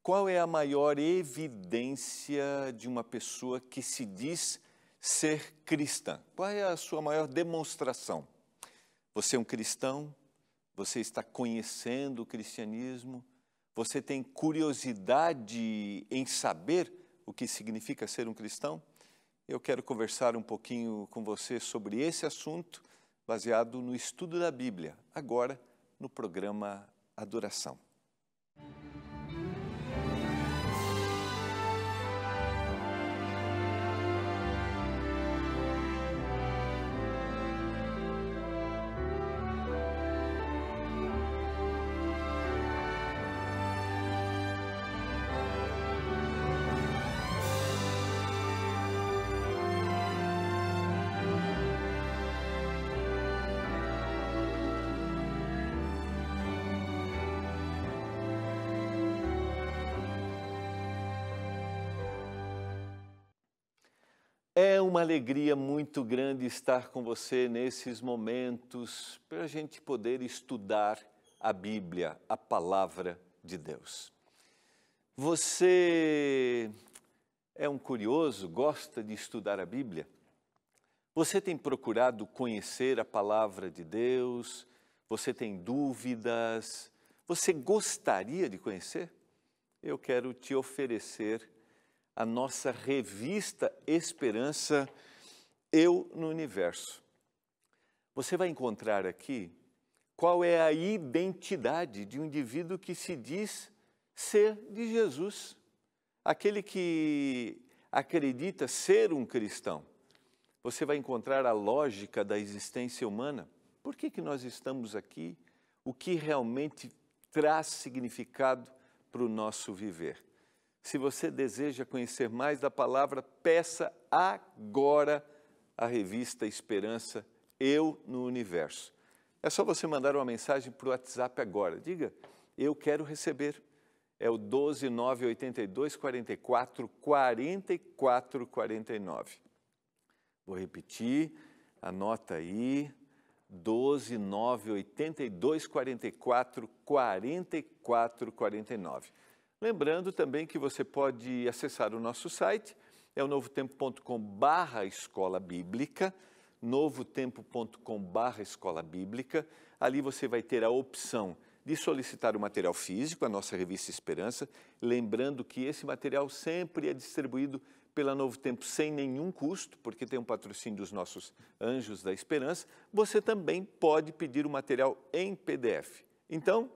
Qual é a maior evidência de uma pessoa que se diz ser cristã? Qual é a sua maior demonstração? Você é um cristão? Você está conhecendo o cristianismo? Você tem curiosidade em saber o que significa ser um cristão? Eu quero conversar um pouquinho com você sobre esse assunto, baseado no estudo da Bíblia, agora no programa Adoração. É uma alegria muito grande estar com você nesses momentos para a gente poder estudar a Bíblia, a Palavra de Deus. Você é um curioso, gosta de estudar a Bíblia? Você tem procurado conhecer a Palavra de Deus? Você tem dúvidas? Você gostaria de conhecer? Eu quero te oferecer a nossa revista Esperança, Eu no Universo. Você vai encontrar aqui qual é a identidade de um indivíduo que se diz ser de Jesus, aquele que acredita ser um cristão. Você vai encontrar a lógica da existência humana. Por que nós estamos aqui? O que realmente traz significado para o nosso viver? Se você deseja conhecer mais da palavra, peça agora a revista Esperança, Eu no Universo. É só você mandar uma mensagem para o WhatsApp agora. Diga, eu quero receber. É o 12982444449. Vou repetir, anota aí, 12982444449. Lembrando também que você pode acessar o nosso site, é o novotempo.com/escola bíblica, novotempo.com/escola bíblica. Ali você vai ter a opção de solicitar o material físico, a nossa revista Esperança, lembrando que esse material sempre é distribuído pela Novo Tempo sem nenhum custo, porque tem um patrocínio dos nossos Anjos da Esperança. Você também pode pedir o material em PDF. Então,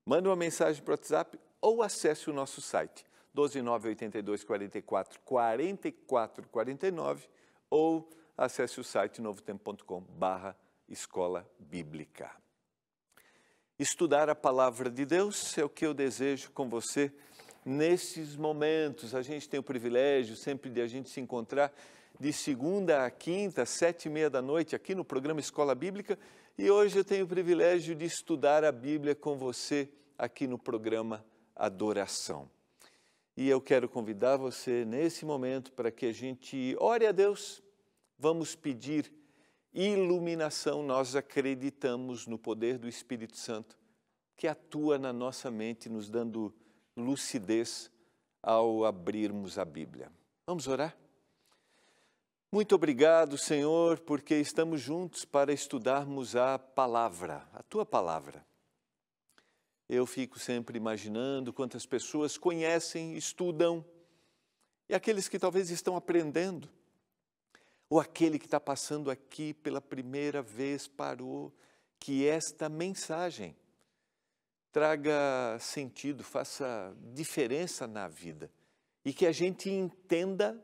manda uma mensagem para o WhatsApp ou acesse o nosso site, 12982444449, ou acesse o site novotempo.com/escola bíblica. Estudar a palavra de Deus é o que eu desejo com você nesses momentos. A gente tem o privilégio sempre de a gente se encontrar de segunda a quinta, 7h30 da noite, aqui no programa Escola Bíblica, e hoje eu tenho o privilégio de estudar a Bíblia com você aqui no programa Adoração. E eu quero convidar você nesse momento para que a gente ore a Deus. Vamos pedir iluminação. Nós acreditamos no poder do Espírito Santo que atua na nossa mente, nos dando lucidez ao abrirmos a Bíblia. Vamos orar? Muito obrigado, Senhor, porque estamos juntos para estudarmos a palavra, a Tua palavra. Eu fico sempre imaginando quantas pessoas conhecem, estudam, e aqueles que talvez estão aprendendo, ou aquele que está passando aqui pela primeira vez parou, que esta mensagem traga sentido, faça diferença na vida, e que a gente entenda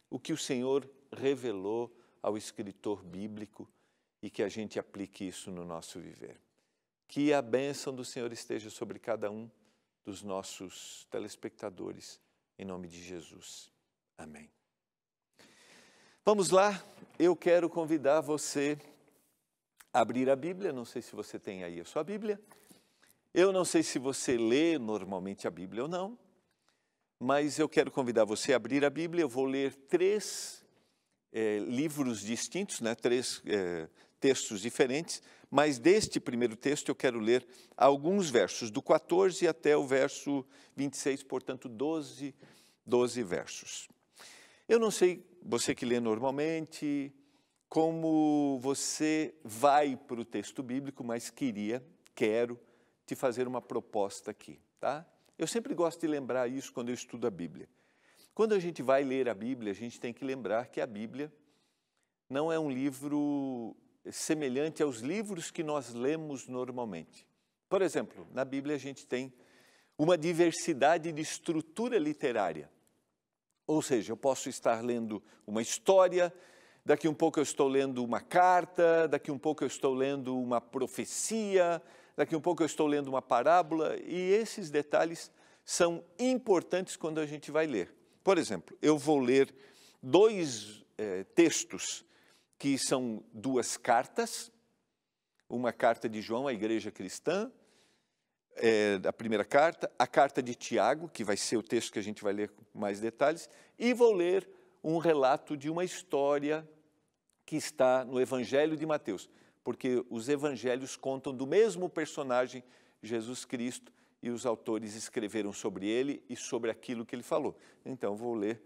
o que o Senhor revelou ao escritor bíblico e que a gente aplique isso no nosso viver. Que a bênção do Senhor esteja sobre cada um dos nossos telespectadores, em nome de Jesus. Amém. Vamos lá, eu quero convidar você a abrir a Bíblia. Não sei se você tem aí a sua Bíblia. Eu não sei se você lê normalmente a Bíblia ou não, mas eu quero convidar você a abrir a Bíblia. Eu vou ler três livros distintos, né? três textos diferentes, mas deste primeiro texto eu quero ler alguns versos, do 14 até o verso 26, portanto 12 versos. Eu não sei, você que lê normalmente, como você vai para o texto bíblico, mas quero te fazer uma proposta aqui, tá? Eu sempre gosto de lembrar isso quando eu estudo a Bíblia. Quando a gente vai ler a Bíblia, a gente tem que lembrar que a Bíblia não é um livro semelhante aos livros que nós lemos normalmente. Por exemplo, na Bíblia a gente tem uma diversidade de estrutura literária. Ou seja, eu posso estar lendo uma história, daqui um pouco eu estou lendo uma carta, daqui um pouco eu estou lendo uma profecia, daqui um pouco eu estou lendo uma parábola, e esses detalhes são importantes quando a gente vai ler. Por exemplo, eu vou ler dois textos que são duas cartas, uma carta de João à igreja cristã, a primeira carta, a carta de Tiago, que vai ser o texto que a gente vai ler com mais detalhes, e vou ler um relato de uma história que está no Evangelho de Mateus, porque os evangelhos contam do mesmo personagem, Jesus Cristo, e os autores escreveram sobre ele e sobre aquilo que ele falou. Então, vou ler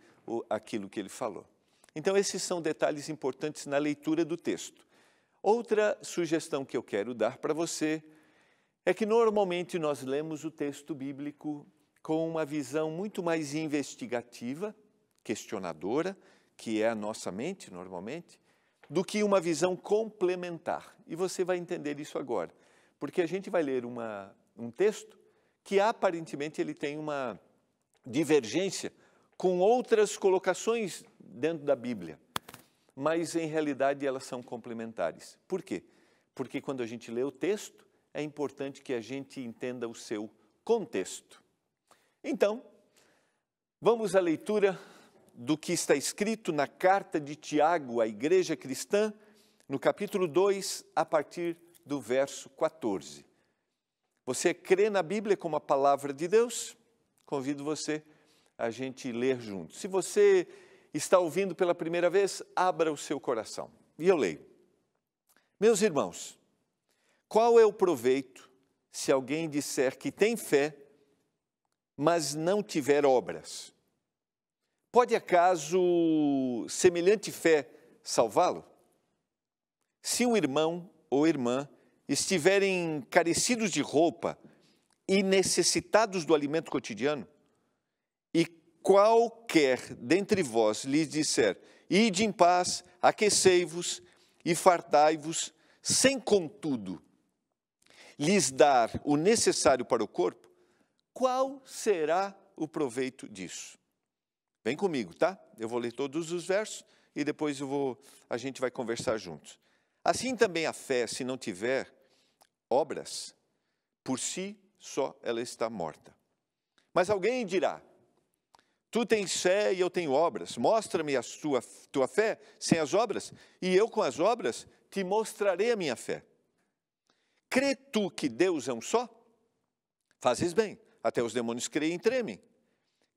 aquilo que ele falou. Então, esses são detalhes importantes na leitura do texto. Outra sugestão que eu quero dar para você é que normalmente nós lemos o texto bíblico com uma visão muito mais investigativa, questionadora, que é a nossa mente normalmente, do que uma visão complementar. E você vai entender isso agora, porque a gente vai ler um texto que aparentemente ele tem uma divergência com outras colocações dentro da Bíblia, mas em realidade elas são complementares. Por quê? Porque quando a gente lê o texto, é importante que a gente entenda o seu contexto. Então, vamos à leitura do que está escrito na carta de Tiago à igreja cristã, no capítulo 2, a partir do verso 14. Você crê na Bíblia como a palavra de Deus? Convido você a gente ler junto. Se você está ouvindo pela primeira vez, abra o seu coração. E eu leio. Meus irmãos, qual é o proveito se alguém disser que tem fé, mas não tiver obras? Pode acaso semelhante fé salvá-lo? Se um irmão ou irmã estiverem carecidos de roupa e necessitados do alimento cotidiano, e qualquer dentre vós lhes disser, ide em paz, aquecei-vos e fartai-vos, sem contudo lhes dar o necessário para o corpo, qual será o proveito disso? Vem comigo, tá? Eu vou ler todos os versos e depois a gente vai conversar juntos. Assim também a fé, se não tiver obras, por si só ela está morta. Mas alguém dirá, tu tens fé e eu tenho obras, mostra-me a tua fé sem as obras, e eu com as obras te mostrarei a minha fé. Crê tu que Deus é um só? Fazes bem, até os demônios creem e tremem.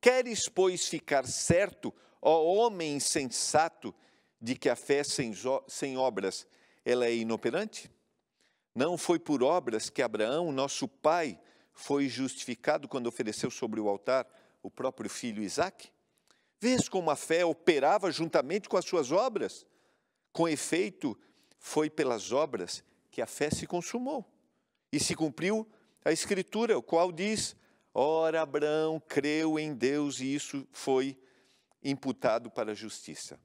Queres, pois, ficar certo, ó homem insensato, de que a fé sem obras ela é inoperante? Não foi por obras que Abraão, nosso pai, foi justificado quando ofereceu sobre o altar o próprio filho Isaque? Vês como a fé operava juntamente com as suas obras? Com efeito, foi pelas obras que a fé se consumou. E se cumpriu a Escritura, o qual diz, ora, Abraão creu em Deus e isso foi imputado para a justiça.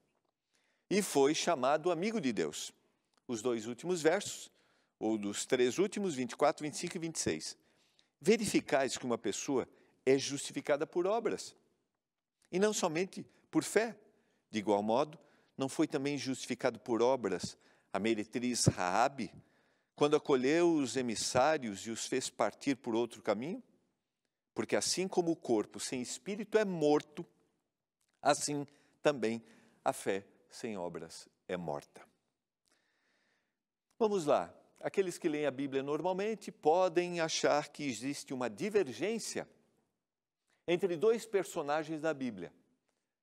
E foi chamado amigo de Deus. Os dois últimos versos, ou dos três últimos, 24, 25 e 26. Verificais que uma pessoa é justificada por obras, e não somente por fé. De igual modo, não foi também justificado por obras a meretriz Raabe, quando acolheu os emissários e os fez partir por outro caminho? Porque assim como o corpo sem espírito é morto, assim também a fé sem obras é morta. Vamos lá. Aqueles que leem a Bíblia normalmente podem achar que existe uma divergência entre dois personagens da Bíblia.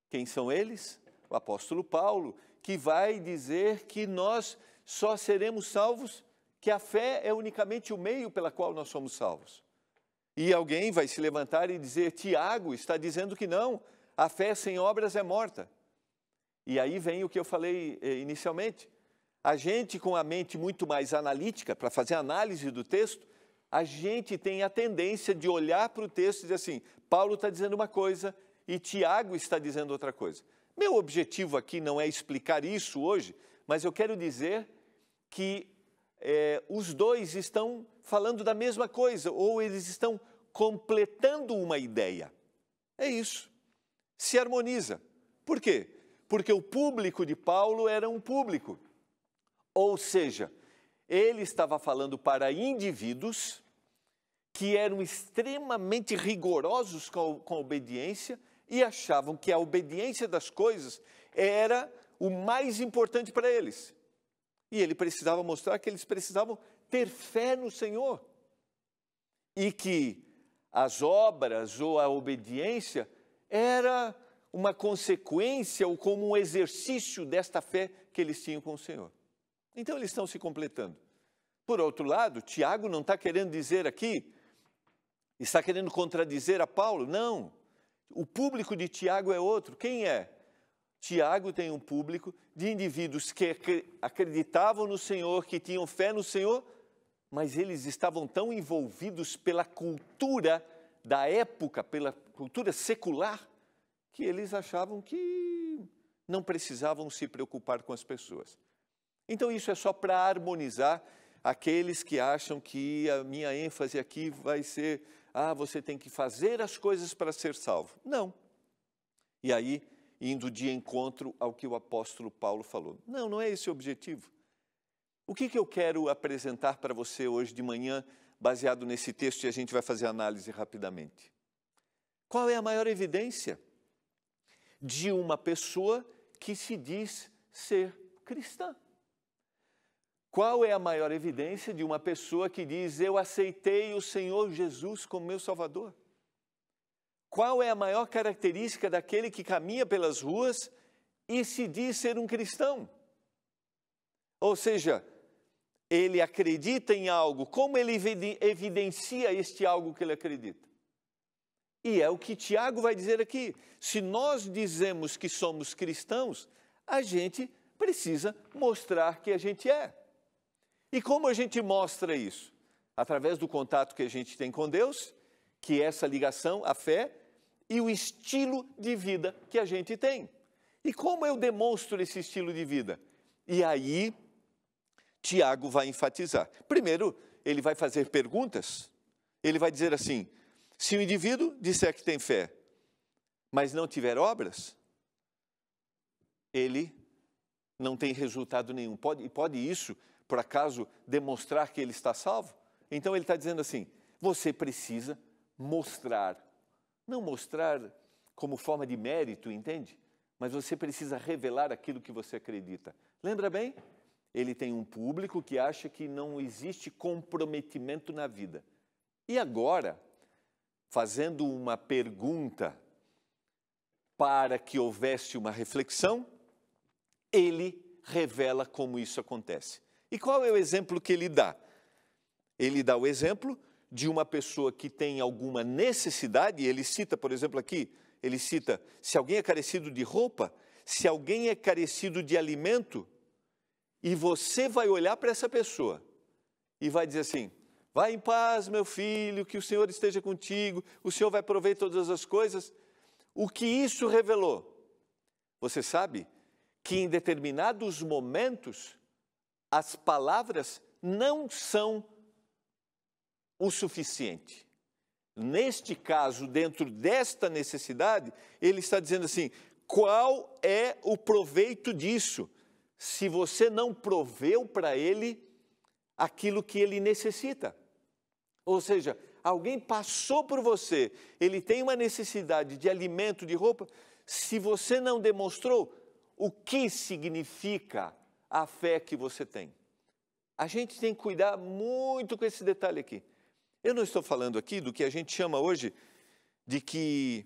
Quem são eles? O apóstolo Paulo, que vai dizer que nós só seremos salvos, que a fé é unicamente o meio pela qual nós somos salvos. E alguém vai se levantar e dizer, Tiago está dizendo que não, a fé sem obras é morta. E aí vem o que eu falei inicialmente. A gente com a mente muito mais analítica, para fazer análise do texto, a gente tem a tendência de olhar para o texto e dizer assim, Paulo está dizendo uma coisa e Tiago está dizendo outra coisa. Meu objetivo aqui não é explicar isso hoje, mas eu quero dizer que os dois estão falando da mesma coisa, ou eles estão completando uma ideia. É isso. Se harmoniza. Por quê? Porque o público de Paulo era um público. Ou seja, ele estava falando para indivíduos que eram extremamente rigorosos com a obediência e achavam que a obediência das coisas era o mais importante para eles. E ele precisava mostrar que eles precisavam ter fé no Senhor. E que as obras ou a obediência era uma consequência ou como um exercício desta fé que eles tinham com o Senhor. Então eles estão se completando. Por outro lado, Tiago não está querendo dizer aqui, está querendo contradizer a Paulo, não. O público de Tiago é outro. Quem é? Tiago tem um público de indivíduos que acreditavam no Senhor, que tinham fé no Senhor, mas eles estavam tão envolvidos pela cultura da época, pela cultura secular, que eles achavam que não precisavam se preocupar com as pessoas. Então isso é só para harmonizar aqueles que acham que a minha ênfase aqui vai ser, você tem que fazer as coisas para ser salvo. Não. E aí, indo de encontro ao que o apóstolo Paulo falou. Não, não é esse o objetivo. O que eu quero apresentar para você hoje de manhã, baseado nesse texto, e a gente vai fazer análise rapidamente. Qual é a maior evidência de uma pessoa que se diz ser cristã? Qual é a maior evidência de uma pessoa que diz, eu aceitei o Senhor Jesus como meu Salvador? Qual é a maior característica daquele que caminha pelas ruas e se diz ser um cristão? Ou seja, ele acredita em algo, como ele evidencia este algo que ele acredita? E é o que Tiago vai dizer aqui. Se nós dizemos que somos cristãos, a gente precisa mostrar que a gente é. E como a gente mostra isso? Através do contato que a gente tem com Deus, que é essa ligação, a fé, e o estilo de vida que a gente tem. E como eu demonstro esse estilo de vida? E aí, Tiago vai enfatizar. Primeiro, ele vai fazer perguntas. Ele vai dizer assim, se o indivíduo disser que tem fé, mas não tiver obras, ele não tem resultado nenhum. Pode isso, por acaso, demonstrar que ele está salvo? Então ele está dizendo assim, você precisa mostrar. Não mostrar como forma de mérito, entende? Mas você precisa revelar aquilo que você acredita. Lembra bem? Ele tem um público que acha que não existe comprometimento na vida. E agora, fazendo uma pergunta para que houvesse uma reflexão, ele revela como isso acontece. E qual é o exemplo que ele dá? Ele dá o exemplo de uma pessoa que tem alguma necessidade, ele cita, por exemplo, aqui, ele cita, se alguém é carecido de roupa, se alguém é carecido de alimento, e você vai olhar para essa pessoa e vai dizer assim, vai em paz, meu filho, que o Senhor esteja contigo, o Senhor vai prover todas as coisas. O que isso revelou? Você sabe que em determinados momentos, as palavras não são o suficiente. Neste caso, dentro desta necessidade, ele está dizendo assim, qual é o proveito disso? Se você não proveu para ele aquilo que ele necessita. Ou seja, alguém passou por você, ele tem uma necessidade de alimento, de roupa, se você não demonstrou o que significa a fé que você tem. A gente tem que cuidar muito com esse detalhe aqui. Eu não estou falando aqui do que a gente chama hoje de que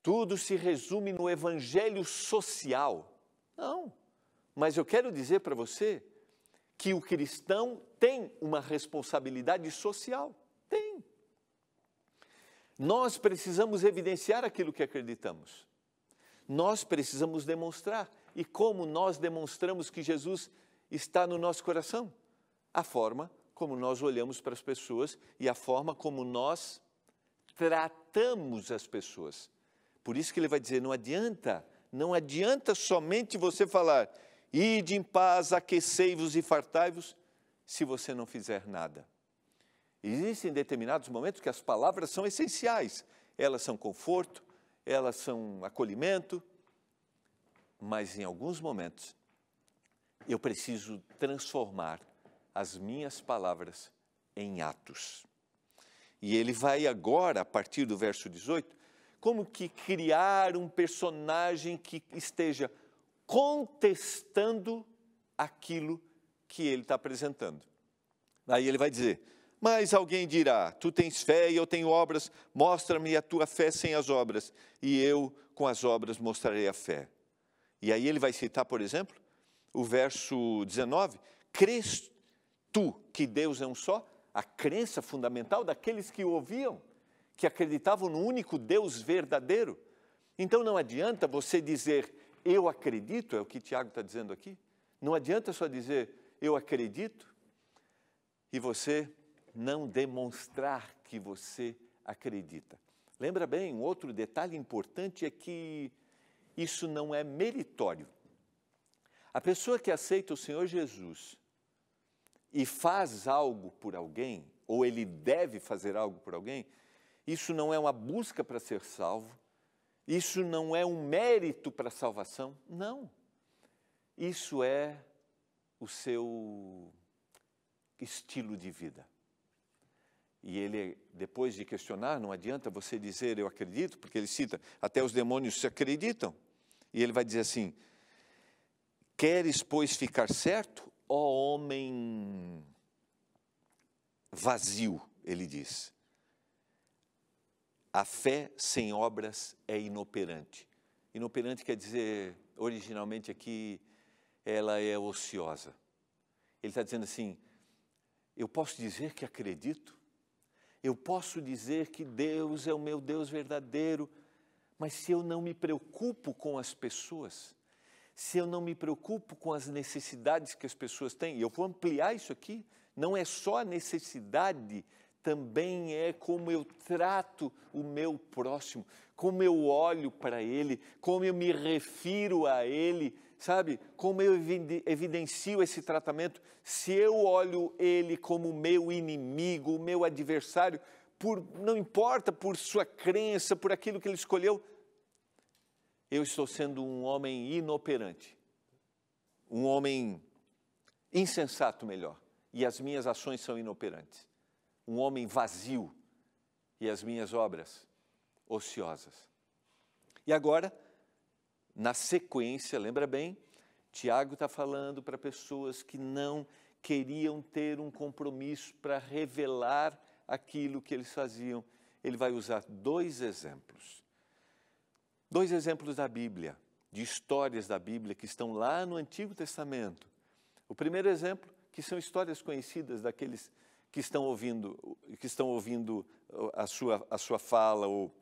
tudo se resume no evangelho social. Não, mas eu quero dizer para você que o cristão tem uma responsabilidade social. Tem. Nós precisamos evidenciar aquilo que acreditamos. Nós precisamos demonstrar. E como nós demonstramos que Jesus está no nosso coração? A forma como nós olhamos para as pessoas e a forma como nós tratamos as pessoas. Por isso que ele vai dizer, não adianta somente você falar, ide em paz, aquecei-vos e fartai-vos, se você não fizer nada. Existem determinados momentos que as palavras são essenciais. Elas são conforto, elas são acolhimento, mas em alguns momentos eu preciso transformar as minhas palavras em atos. E ele vai agora, a partir do verso 18, como que criar um personagem que esteja contestando aquilo que ele está apresentando. Aí ele vai dizer, mas alguém dirá, tu tens fé e eu tenho obras, mostra-me a tua fé sem as obras, e eu com as obras mostrarei a fé. E aí ele vai citar, por exemplo, o verso 19, crês tu que Deus é um só? A crença fundamental daqueles que o ouviam, que acreditavam no único Deus verdadeiro. Então não adianta você dizer, eu acredito, é o que Tiago está dizendo aqui. Não adianta só dizer, eu acredito, e você não demonstrar que você acredita. Lembra bem, um outro detalhe importante é que isso não é meritório. A pessoa que aceita o Senhor Jesus e faz algo por alguém, ou ele deve fazer algo por alguém, isso não é uma busca para ser salvo, isso não é um mérito para a salvação, não. Isso é o seu estilo de vida. E ele, depois de questionar, não adianta você dizer eu acredito, porque ele cita, até os demônios se acreditam. E ele vai dizer assim, queres, pois, ficar certo, ó homem vazio, ele diz. A fé sem obras é inoperante. Inoperante quer dizer, originalmente aqui, ela é ociosa. Ele está dizendo assim, eu posso dizer que acredito, eu posso dizer que Deus é o meu Deus verdadeiro, mas se eu não me preocupo com as pessoas, se eu não me preocupo com as necessidades que as pessoas têm, e eu vou ampliar isso aqui, não é só a necessidade, também é como eu trato o meu próximo, como eu olho para ele, como eu me refiro a ele, sabe? Como eu evidencio esse tratamento. Se eu olho ele como meu inimigo, o meu adversário, não importa por sua crença, por aquilo que ele escolheu, eu estou sendo um homem inoperante, um homem insensato, melhor, e as minhas ações são inoperantes. Um homem vazio e as minhas obras ociosas. E agora, na sequência, lembra bem, Tiago está falando para pessoas que não queriam ter um compromisso para revelar aquilo que eles faziam. Ele vai usar dois exemplos da Bíblia, de histórias da Bíblia que estão lá no Antigo Testamento. O primeiro exemplo, que são histórias conhecidas daqueles que estão ouvindo a sua fala ou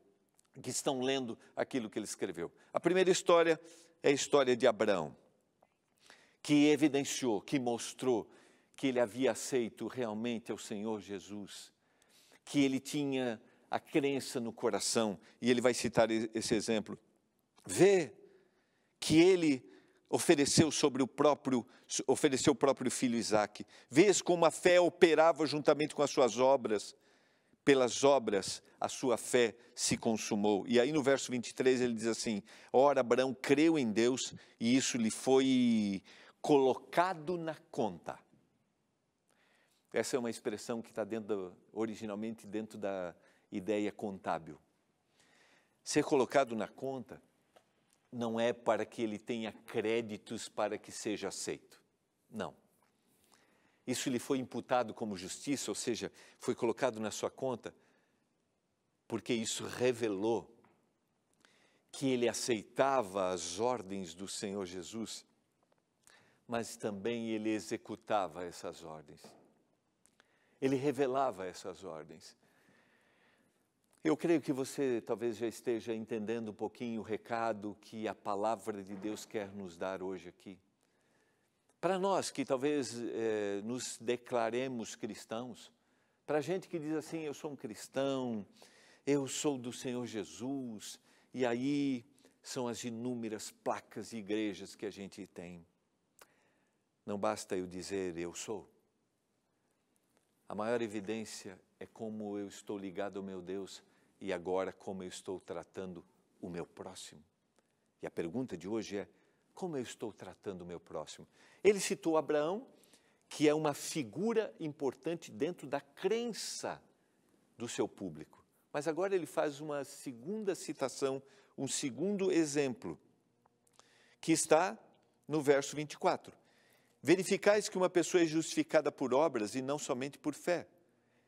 que estão lendo aquilo que ele escreveu. A primeira história é a história de Abraão, que evidenciou, que mostrou que ele havia aceito realmente ao Senhor Jesus, que ele tinha a crença no coração, e ele vai citar esse exemplo. Vê que ele ofereceu o próprio filho Isaque. Vês como a fé operava juntamente com as suas obras. Pelas obras a sua fé se consumou. E aí no verso 23 ele diz assim, ora Abraão creu em Deus e isso lhe foi colocado na conta. Essa é uma expressão que está originalmente dentro da ideia contábil. Ser colocado na conta não é para que ele tenha créditos para que seja aceito. Não. Isso lhe foi imputado como justiça, ou seja, foi colocado na sua conta, porque isso revelou que ele aceitava as ordens do Senhor Jesus mas também ele executava essas ordens. Ele revelava essas ordens. Eu creio que você talvez já esteja entendendo um pouquinho o recado que a palavra de Deus quer nos dar hoje aqui. Para nós que talvez nos declaremos cristãos, para a gente que diz assim, eu sou um cristão, eu sou do Senhor Jesus, e aí são as inúmeras placas e igrejas que a gente tem. Não basta eu dizer eu sou. A maior evidência é como eu estou ligado ao meu Deus e agora como eu estou tratando o meu próximo. E a pergunta de hoje é, como eu estou tratando o meu próximo? Ele citou Abraão, que é uma figura importante dentro da crença do seu público. Mas agora ele faz uma segunda citação, um segundo exemplo, que está no verso 24. Verificais que uma pessoa é justificada por obras e não somente por fé.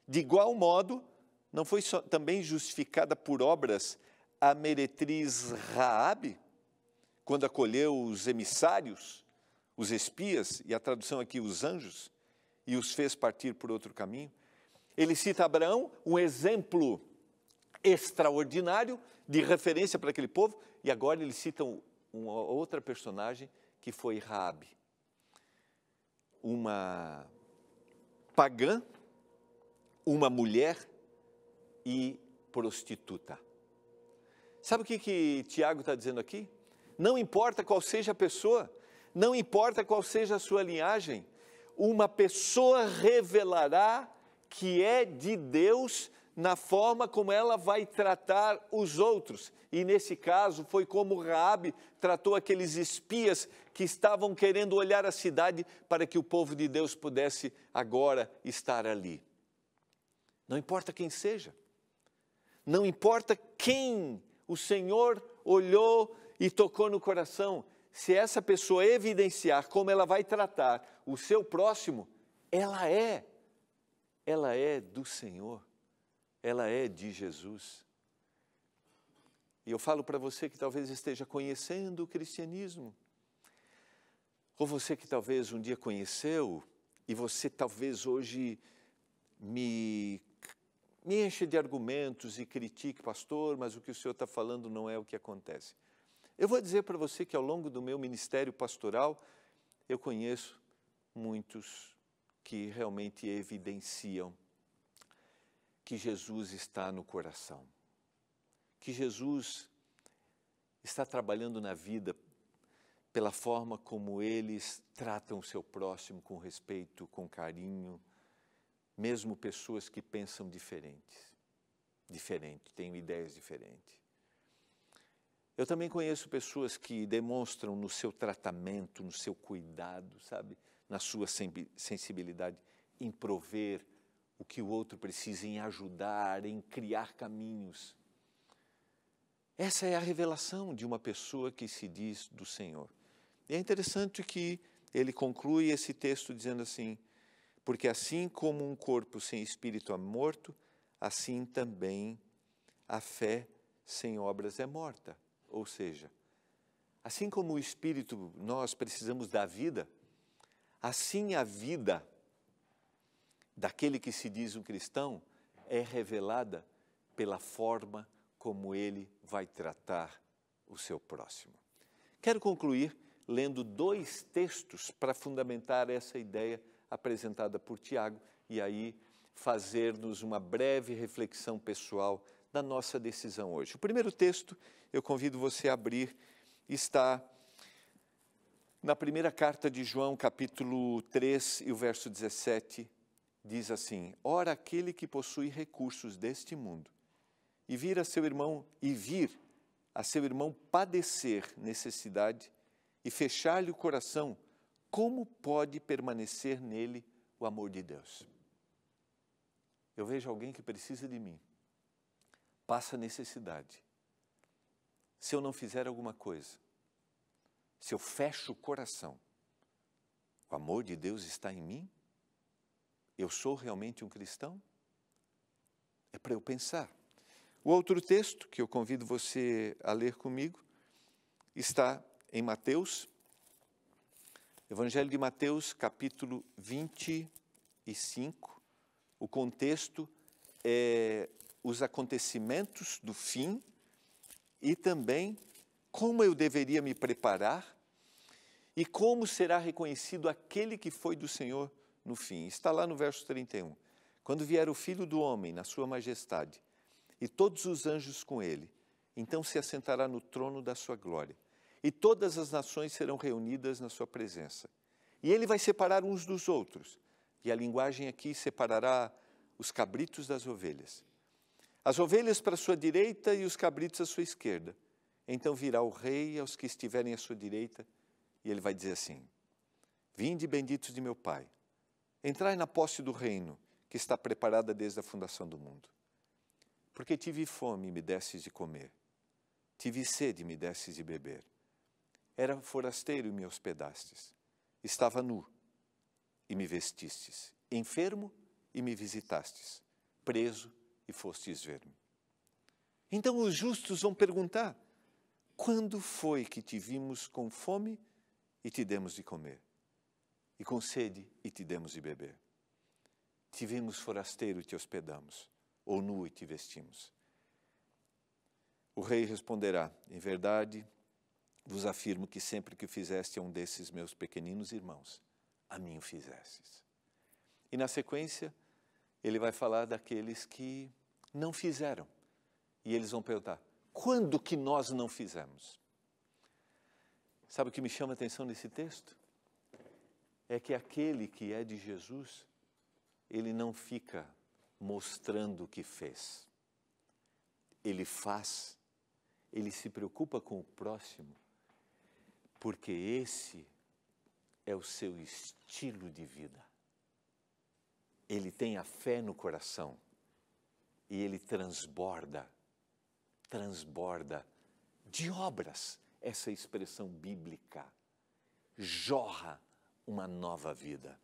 De igual modo, não foi também justificada por obras a meretriz Raabe, quando acolheu os emissários, os espias, e a tradução aqui, os anjos, e os fez partir por outro caminho? Ele cita Abraão, um exemplo extraordinário de referência para aquele povo, e agora ele cita uma outra personagem que foi Raabe, uma pagã, uma mulher e prostituta. Sabe o que Tiago está dizendo aqui? Não importa qual seja a pessoa, não importa qual seja a sua linhagem, uma pessoa revelará que é de Deus na forma como ela vai tratar os outros. E nesse caso foi como Raabe tratou aqueles espias que estavam querendo olhar a cidade para que o povo de Deus pudesse agora estar ali. Não importa quem seja, não importa quem o Senhor olhou e tocou no coração, se essa pessoa evidenciar como ela vai tratar o seu próximo, ela é do Senhor, ela é de Jesus. E eu falo para você que talvez esteja conhecendo o cristianismo, ou você que talvez um dia conheceu, e você talvez hoje me enche de argumentos e critique, pastor, mas o que o senhor está falando não é o que acontece. Eu vou dizer para você que ao longo do meu ministério pastoral, eu conheço muitos que realmente evidenciam que Jesus está no coração, que Jesus está trabalhando na vida pela forma como eles tratam o seu próximo com respeito, com carinho, mesmo pessoas que pensam diferente, têm ideias diferentes. Eu também conheço pessoas que demonstram no seu tratamento, no seu cuidado, sabe, na sua sensibilidade, em prover o que o outro precisa, em ajudar, em criar caminhos. Essa é a revelação de uma pessoa que se diz do Senhor. E é interessante que ele conclui esse texto dizendo assim, porque assim como um corpo sem espírito é morto, assim também a fé sem obras é morta. Ou seja, assim como o espírito nós precisamos da vida, assim a vida daquele que se diz um cristão é revelada pela forma como ele vai tratar o seu próximo. Quero concluir lendo 2 textos para fundamentar essa ideia apresentada por Tiago e aí fazer-nos uma breve reflexão pessoal da nossa decisão hoje. O primeiro texto, eu convido você a abrir, está na primeira carta de João, capítulo 3, e o verso 17, diz assim, ora aquele que possui recursos deste mundo e vir a seu irmão padecer necessidade e fechar-lhe o coração, como pode permanecer nele o amor de Deus? Eu vejo alguém que precisa de mim, passa necessidade. Se eu não fizer alguma coisa, se eu fecho o coração, o amor de Deus está em mim? Eu sou realmente um cristão? É para eu pensar. O outro texto que eu convido você a ler comigo está em Mateus, Evangelho de Mateus, capítulo 25, o contexto é os acontecimentos do fim e também como eu deveria me preparar e como será reconhecido aquele que foi do Senhor no fim. Está lá no verso 31. Quando vier o Filho do Homem na sua majestade e todos os anjos com ele, então se assentará no trono da sua glória e todas as nações serão reunidas na sua presença. E ele vai separar uns dos outros. E a linguagem aqui separará os cabritos das ovelhas. As ovelhas para a sua direita e os cabritos à sua esquerda. Então virá o rei aos que estiverem à sua direita e ele vai dizer assim: vinde benditos de meu Pai, entrai na posse do reino que está preparada desde a fundação do mundo. Porque tive fome e me desses de comer, tive sede e me desses de beber, era forasteiro e me hospedastes, estava nu e me vestistes, enfermo e me visitastes, preso e fostes ver-me. Então os justos vão perguntar: quando foi que te vimos com fome e te demos de comer? E com sede e te demos de beber? Te vimos forasteiro e te hospedamos, ou nu e te vestimos? O rei responderá: em verdade, vos afirmo que sempre que o fizeste a um desses meus pequeninos irmãos, a mim o fizestes. E na sequência, ele vai falar daqueles que não fizeram. E eles vão perguntar: quando que nós não fizemos? Sabe o que me chama a atenção nesse texto? É que aquele que é de Jesus, ele não fica mostrando o que fez. Ele faz, ele se preocupa com o próximo, porque esse é o seu estilo de vida. Ele tem a fé no coração e ele transborda de obras, essa expressão bíblica, jorra uma nova vida.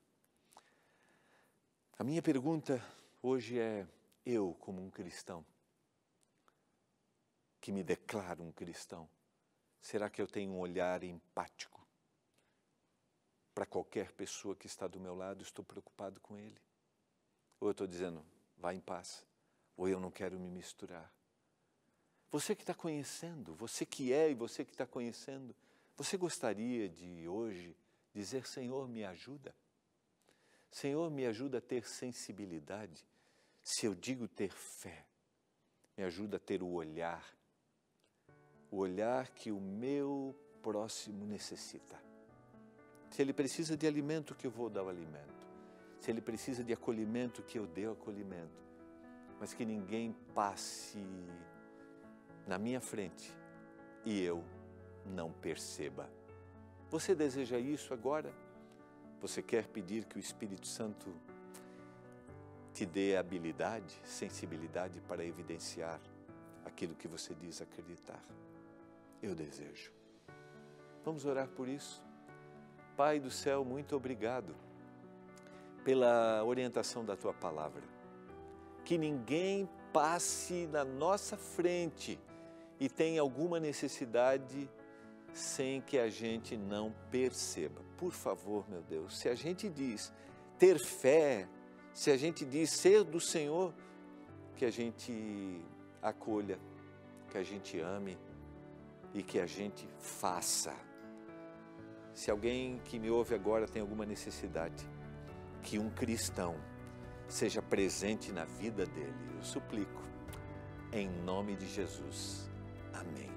A minha pergunta hoje é: eu, como um cristão, que me declaro um cristão, será que eu tenho um olhar empático para qualquer pessoa que está do meu lado? Estou preocupado com ele? Ou eu estou dizendo: vá em paz, ou eu não quero me misturar? Você que está conhecendo, você que é e você que está conhecendo, você gostaria de hoje dizer: Senhor, me ajuda? Senhor, me ajuda a ter sensibilidade. Se eu digo ter fé, me ajuda a ter o olhar que o meu próximo necessita. Se ele precisa de alimento, que eu vou dar o alimento. Se ele precisa de acolhimento, que eu dê o acolhimento. Mas que ninguém passe na minha frente e eu não perceba. Você deseja isso agora? Você quer pedir que o Espírito Santo te dê habilidade, sensibilidade para evidenciar aquilo que você diz acreditar? Eu desejo. Vamos orar por isso? Pai do céu, muito obrigado pela orientação da Tua palavra. Que ninguém passe na nossa frente e tenha alguma necessidade sem que a gente não perceba. Por favor, meu Deus, se a gente diz ter fé, se a gente diz ser do Senhor, que a gente acolha, que a gente ame e que a gente faça. Se alguém que me ouve agora tem alguma necessidade, que um cristão seja presente na vida dele, eu suplico, em nome de Jesus. Amém.